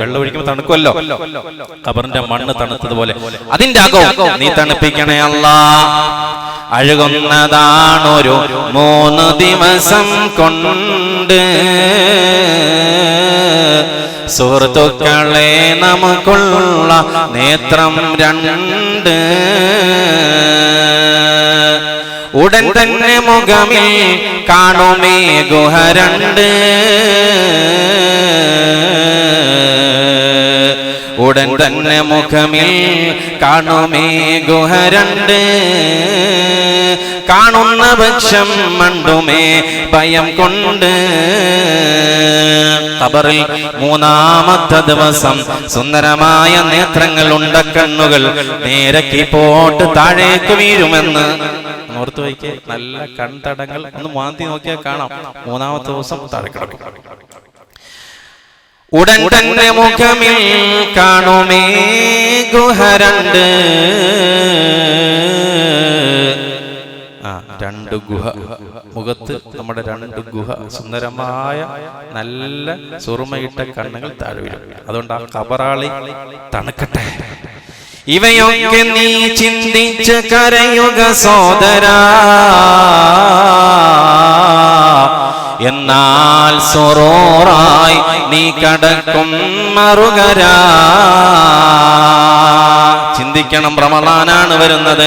വെള്ളം ഒഴിക്കുമ്പോൾ തണുക്കുമല്ലോ, ഖബറിന്റെ മണ്ണ് തണുത്തതുപോലെ അതിന്റെ അകവും നീ തണുപ്പിക്കണേ അല്ലാ. അഴുകുന്നതാണൊരു 3 ദിവസം കൊണ്ട് സുഹൃത്തുക്കളെ നമുക്കുള്ള നേത്രം 2. ഉടൻ തന്നെ മുഖമിൽ കാണുമേ ഗുഹ 2. ഉടൻ തന്നെ മുഖമിൽ കാണുമേ ഗുഹ 2. കാണുന്ന പക്ഷം മണ്ടുമേ ഭയം കൊണ്ട്. ഖബറിൽ 3-ാമത്തെ ദിവസം സുന്ദരമായ നേത്രങ്ങൾ ഉണ്ട കണ്ണുകൾ നേരക്കി പോട്ട് താഴേക്ക് വീഴുമെന്ന് ഓർത്തു വയ്ക്കേ. നല്ല കൺതടങ്ങൾ ഒന്ന് മാന്തി നോക്കിയാൽ കാണാം. 3-ാമത്തെ ദിവസം താഴെ കിടക്കും. ഉടൻ തന്നെ മുഖമിൽ കാണുമേ ഗുഹ 2. 2 ഗുഹ മുഖത്ത് നമ്മുടെ 2 ഗുഹ സുന്ദരമായ നല്ല സുറുമയിട്ട കണ്ണുകൾ താഴെ വീഴും. അതുകൊണ്ട് ആ ഖബറാളി തണുക്കട്ടെ. ഇവയൊക്കെ നീ ചിന്തിച്ച് കരയുക സോദരാ, എന്നാൽ സുറൂറായി നീ കടക്കും മറുകരാ. ചിന്തിക്കണം, റമളാനാണ് വരുന്നത്.